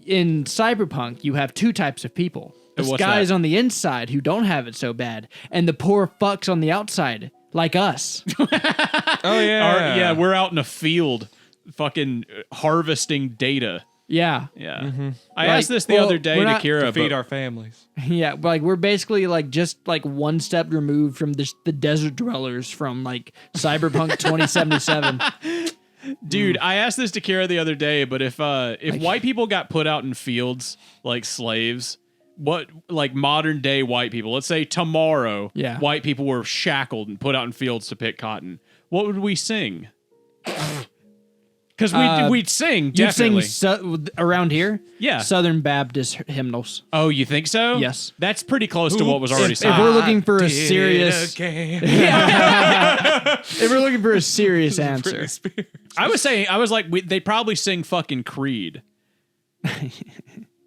in cyberpunk, you have two types of people: the What's guys that? on the inside who don't have it so bad, and the poor fucks on the outside, like us. Oh, yeah. We're out in a field fucking harvesting data. Yeah, Yeah. I Like, asked this the well, other day we're to not- Kira. To feed but- our families. yeah. Like we're basically like just like one step removed from the desert dwellers from like Cyberpunk 2077. Dude, I asked this to Kira the other day, but if white people got put out in fields like slaves, what like modern day white people, let's say tomorrow, Yeah. white people were shackled and put out in fields to pick cotton, what would we sing? Because we'd sing, You'd definitely. sing around here. Yeah. Southern Baptist hymnals. Oh, you think so? Yes. That's pretty close to what was already If sung. we're looking for a serious, Again. if we're looking for a serious answer, I was like, they'd probably sing fucking Creed.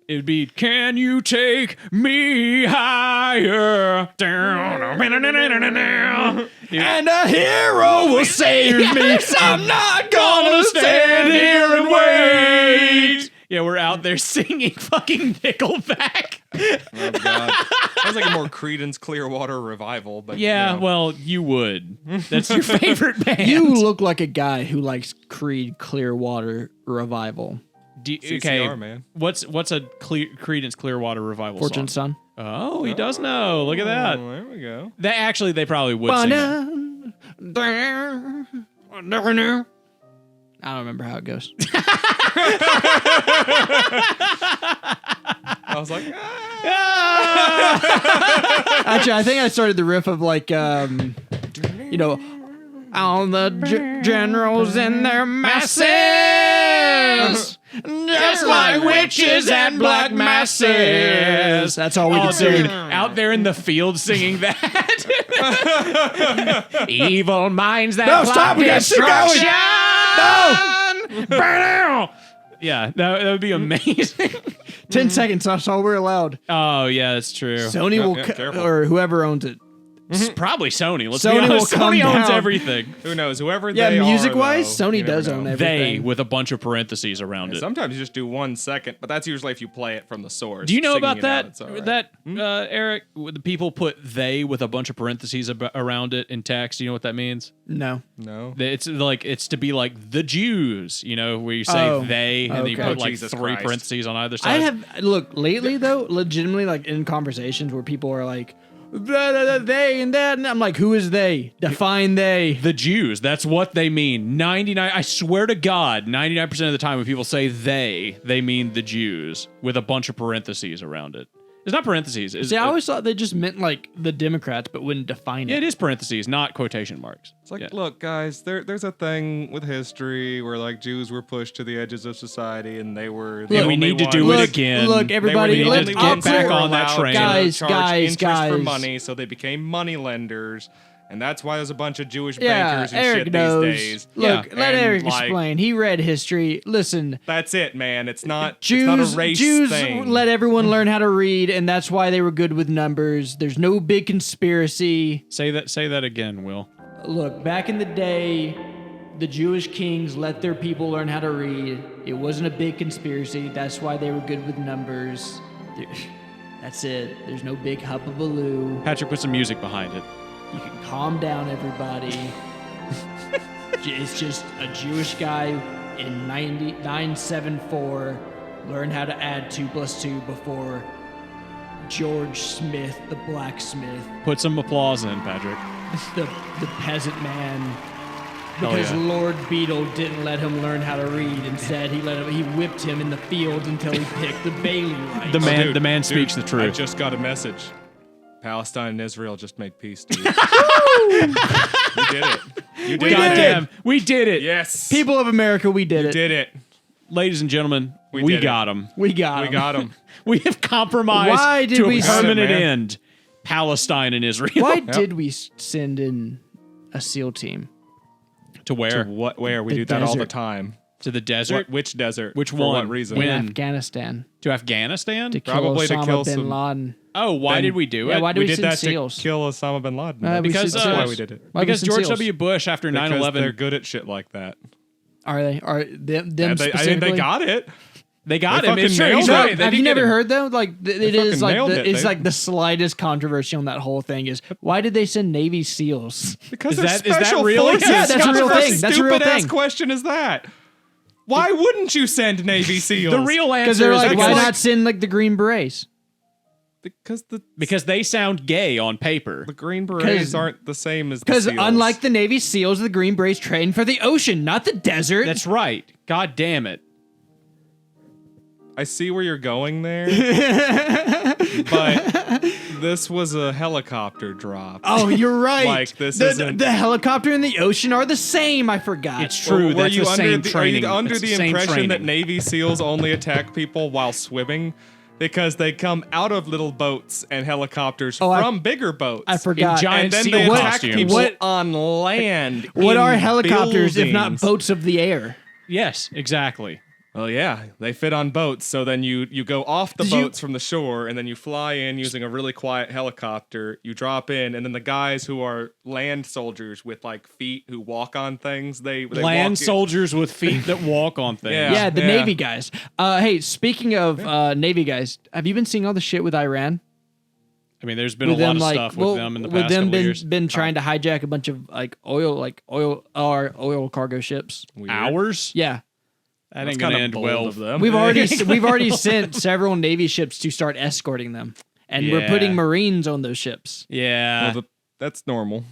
It would be, can you take me higher? and a hero will save me. I'm not gonna stand here and wait. Yeah, we're out there singing fucking Nickelback. Oh, God. Sounds like a more Creedence Clearwater revival. But Yeah, you know. well, you would. That's your favorite band. You look like a guy who likes Creed Clearwater Revival. Okay, CCR, man. what's a Creedence Clearwater revival Fortune song? Son. Oh, he does know. Look at that. Oh, there we go. That actually, they probably would sing that. I don't remember how it goes. I was like, ah. Actually, I think I started the riff of like, all the generals in their masses Just like witches and black masses. That's all we can sing. Dude, out there in the field singing that. Evil minds that No, plot stop, we gotta keep going. destruction. No. Burn out. Yeah, that would be amazing. 10 seconds, that's all we're allowed. Oh, yeah, that's true. Sony will, careful. or whoever owns it. It's probably Sony. Let's Sony be will honest. come Sony owns down. everything. Who knows? Whoever Yeah, they music-wise, are, though, Sony you never does know. own everything. They with a bunch of parentheses around it. Sometimes you just do 1 second, but that's usually if you play it from the source. Do you know Singing about it out, that? it's all right. That Eric, the people put "they" with a bunch of parentheses around it in text. Do you know what that means? No. No. It's to be like the Jews, where you say Oh, they and then you okay. put like Jesus 3 Christ. parentheses on either I side. have, look, lately though, legitimately, like in conversations where people are like, blah, blah, blah, they and that, and I'm like, who is they? Define they. the Jews. That's what they mean. 99. I swear to God, 99% of the time when people say they mean the Jews with a bunch of parentheses around it. It's not parentheses. See, I always thought they just meant like the Democrats, but wouldn't define Yeah, it. it is parentheses, not quotation marks. It's like, Yeah. look, guys, there's a thing with history where like Jews were pushed to the edges of society and they were the Yeah, we only need to ones- do Look, it again. look, everybody, they were the let's only get ones back that were on that allowed train. to Guys, charge guys, interest for guys. money, so they became money lenders, and that's why there's a bunch of Jewish Yeah, bankers and Eric shit knows. these days. Look, Yeah, let and, Eric like, explain. He read history. Listen, That's it, man. It's not Jews, it's not a race Jews thing. let everyone learn how to read, and that's why they were good with numbers. There's no big conspiracy. Say that again, Will. Look, back in the day, the Jewish kings let their people learn how to read. It wasn't a big conspiracy. That's why they were good with numbers. That's it. There's no big hubbubaloo. Patrick, put some music behind it. You can calm down, everybody. It's just a Jewish guy in 974 learned how to add 2 + 2 before George Smith, the blacksmith, Put some applause in, Patrick. the peasant man, Hell because yeah. Lord Beetle didn't let him learn how to read. Instead, he whipped him in the field until he picked the Bailey right. The man speaks the I truth. just got a message. Palestine and Israel just made peace, dude. You did it. You did it. Goddamn, we did it. Yes. People of America, we did You it. did it. Ladies and gentlemen, We we did it. got him. We got We him. got them. We have compromised Why did to we- a permanent man. end. Palestine and Israel. Why did we send in a SEAL team? To where? Where we The do that all the desert. time. To the desert? Which desert? Which For one? what reason? When? In Afghanistan To Afghanistan? to kill Probably to Osama kill bin some- Laden. Oh, why Then- did we do Yeah, it? why do We we did send that SEALs? to kill Osama bin Laden. We Because, send that's why SEALs. we did it. Why we Because send George SEALs? W. Bush after Because 9/11, they're good at shit like that. Are they? Are them Yeah, specifically? they got it. they got They him. It's fucking true. He's nailed it. right. They Have did you get never him. heard though? Like it is fucking like nailed the, it. it's They- like the slightest controversy on that whole thing is why did they send Navy SEAls? Because Is they're that- is that special really? forces. Yeah, that's a real How thing. That's a real stupid ass thing. question is that? Why wouldn't you send Navy SEAls? The real Because answer they're is like, why because, not send like the Green Berets? because they sound gay on paper. the Green Berets aren't the same as the Because SEAls. unlike the Navy SEAls, the Green Berets train for the ocean, not the desert. That's right. God damn it. I see where you're going there, but this was a helicopter drop. Oh, you're right. Like, this the, isn't- the helicopter and the ocean are the same. I forgot. It's true. Were That's you the under same the, training. Are you under That's the same impression that training. Navy SEAls only attack people while swimming? Because they come out of little boats and helicopters Oh, from bigger boats. I forgot. In giant and then seal they attack costumes. people What- on land. What in are helicopters if not buildings. boats of the air? Yes, exactly. Well, yeah, they fit on boats. So then you go off the Did you- boats from the shore, and then you fly in using a really quiet helicopter. You drop in, and then the guys who are land soldiers with like feet who walk on things, they Land walk soldiers with feet that walk on things. Yeah. Yeah, the Navy guys. Hey, speaking of Navy guys, have you been seeing all the shit with Iran? I mean, there's been With a lot them, of like, stuff well, with them in the with past them couple years. been trying to hijack a bunch of oil cargo ships. Weird. Hours? Yeah, That That's ain't gonna kinda end bold well. of them. we've already sent several Navy ships to start escorting them, and we're Yeah. putting Marines on those ships. Yeah. Well, that's normal.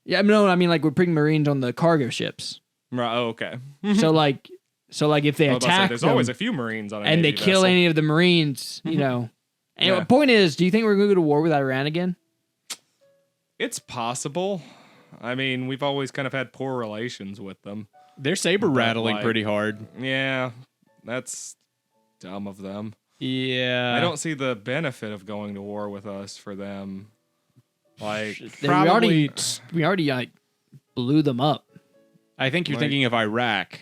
Yeah, no, I mean like we're putting Marines on the cargo ships. Right. Oh, okay. so like if they I was about to say, attack there's them always a few Marines on a and they Navy kill vessel. any of the Marines, you know. Anyway, Yeah. point is, do you think we're going to go to war with Iran again? It's possible. I mean, we've always kind of had poor relations with them. They're saber rattling like- pretty hard. Yeah. That's dumb of them. Yeah. I don't see the benefit of going to war with us for them. Like, We already like blew them up. I think you're thinking of Iraq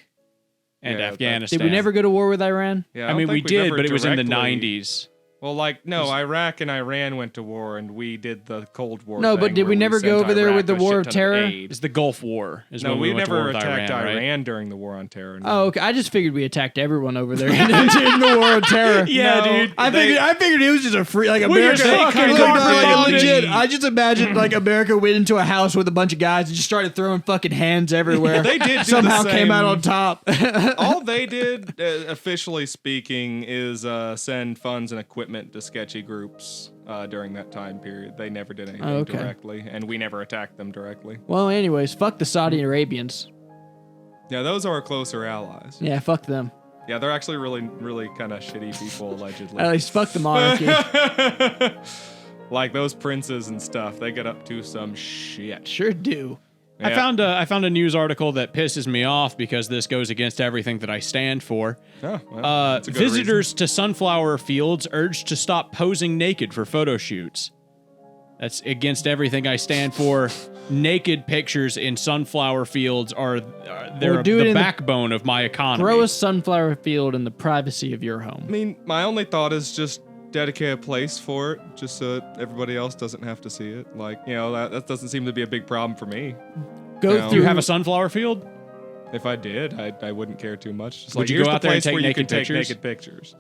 and Afghanistan. Did we never go to war with Iran? yeah, I mean, we think we've did, ever but it was in the directly- 90s. Well, like, no, Iraq and Iran went to war, and we did the Cold War. No, but thing did we where never sent go over there Iraq with the a War shit of ton Terror? aid. It's the Gulf War. Is No, when we went to war never with attacked Iran, Iran, right? during the War on Terror. No. Oh, okay. I just figured we attacked everyone over there in the War of Terror. Yeah, No, dude. I figured it was just a free like America. just fucking legit. carpet I just imagined like America went into a house with a bunch of guys and just started throwing fucking hands everywhere. They did do somehow the came out same- on top. All they did, officially speaking, is send funds and equipment to sketchy groups during that time period. They never did anything directly, and we never attacked them directly. Well, anyways, fuck the Saudi Arabians. Yeah, those are our closer allies. Yeah, fuck them. Yeah, they're actually really, really kind of shitty people, allegedly. At least fuck the monarchy. Like those princes and stuff, they get up to some shit. Sure do. I found a news article that pisses me off because this goes against everything that I stand for. Oh, well, that's a good Visitors to sunflower fields urged to stop posing naked for photo shoots. That's against everything I stand for. Naked pictures in sunflower fields are they're do it the in the- backbone of my economy. Grow a sunflower field in the privacy of your home. I mean, my only thought is just dedicate a place for it, just so everybody else doesn't have to see it. Like, you know, that doesn't seem to be a big problem for me. Go No. Do through. you have a sunflower field? If I did, I wouldn't care too much. Just Would like, you here's go the out there and place take where you can naked take pictures? naked pictures.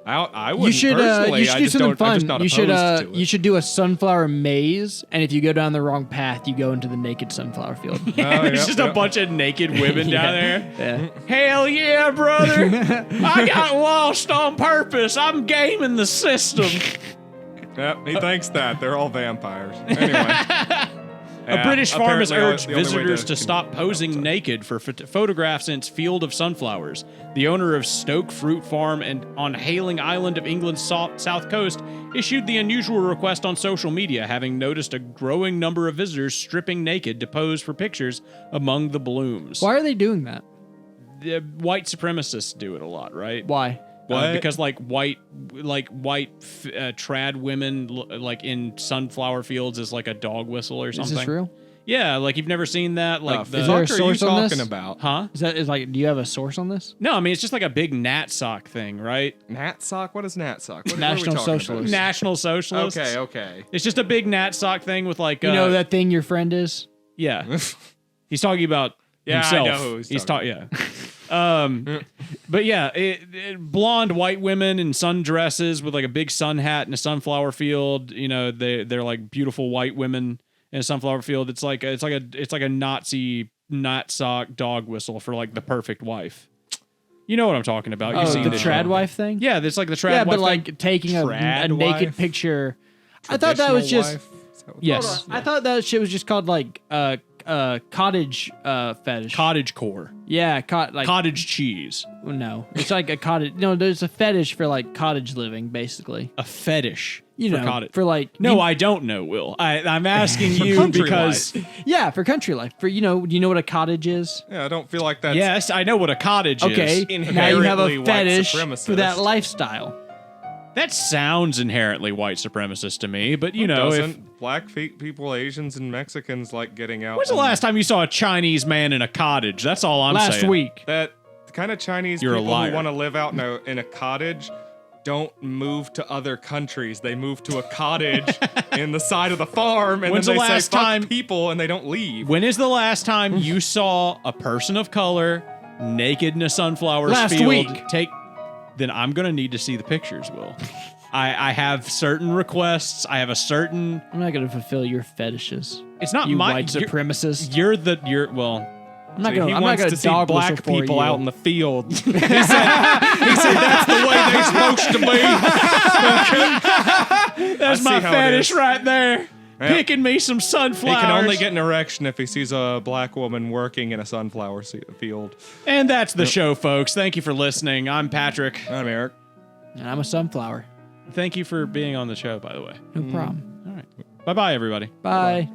I You wouldn't should personally. you should I do just something don't. fun. I'm just not You should opposed to it. you should do a sunflower maze, and if you go down the wrong path, you go into the naked sunflower field. Oh, There's yep, just a yep. bunch of naked women down there. Yeah. Hell yeah, brother! I got lost on purpose. I'm gaming the system. Yep, he thinks that they're all vampires. Anyway. A British farm has apparently urged the only way visitors to stop posing naked for photographs in its field of sunflowers. The owner of Stoke Fruit Farm and on Hayling Island of England's south coast issued the unusual request on social media, having noticed a growing number of visitors stripping naked to pose for pictures among the blooms. Why are they doing that? The white supremacists do it a lot, right? Why? What? Because like white trad women like in sunflower fields is like a dog whistle or something. Is this real? Yeah, like you've never seen that. Like Is the there a what are you source on this? talking about? huh? Is like? Do you have a source on this? No, I mean it's just like a big Nat sock thing, right? Nat sock? What is Nat sock? What National are we talking Socialist. National Socialists. About? Okay. It's just a big Nat sock thing with like You know that thing your friend is? Yeah. He's talking about Yeah, I himself. know who he's talking. Yeah. But yeah, blonde white women in sundresses with like a big sun hat and a sunflower field. You know, they're like beautiful white women in a sunflower field. It's like a Nazi Nat sock dog whistle for like the perfect wife. You know what I'm talking about? You've Oh, seen the this trad show. wife thing? Yeah, it's like the trad Yeah, wife but thing. like taking a Trad naked wife? picture. I thought that was Traditional just. wife? Is that what- Yes. I thought that shit was just called like cottage fetish. Cottage core. Yeah, like Cottage cheese. no, it's like a cottage. No, there's a fetish for like cottage living, basically. A fetish. You for know, cottage. for like No, I don't know, Will. I'm asking you country because yeah, for country life. For do you know what a cottage is? Yeah, I don't feel like that's yes, I know what a cottage Okay, is. now you have inherently a white fetish for that supremacist. lifestyle. That sounds inherently white supremacist to me, but you It know, if, doesn't. Black people, Asians, and Mexicans like getting out. when's the and- last time you saw a Chinese man in a cottage? That's all I'm Last saying. week. That kind of Chinese You're a people liar. who want to live out in a cottage don't move to other countries. They move to a cottage in the side of the farm, and When's then the they last say, "Fuck time- people," and they don't leave. When is the last time you saw a person of color naked in a sunflower Last field? week. Then I'm gonna need to see the pictures, Will. I have certain requests. I have a certain. I'm not gonna fulfill your fetishes. It's not You my white you're- supremacist. You're well. I'm not He gonna. I'm not wants gonna to see dog black whistle for people you. out in the field. he said that's the way they're supposed to be. That's I my see how it fetish is. right there. Yep. Picking me some He sunflowers. can only get an erection if he sees a black woman working in a sunflower field. And that's the show, folks. Thank you for listening. I'm Patrick. I'm Eric. And I'm a sunflower. Thank you for being on the show, by the way. No problem. All right. Bye-bye, everybody. Bye.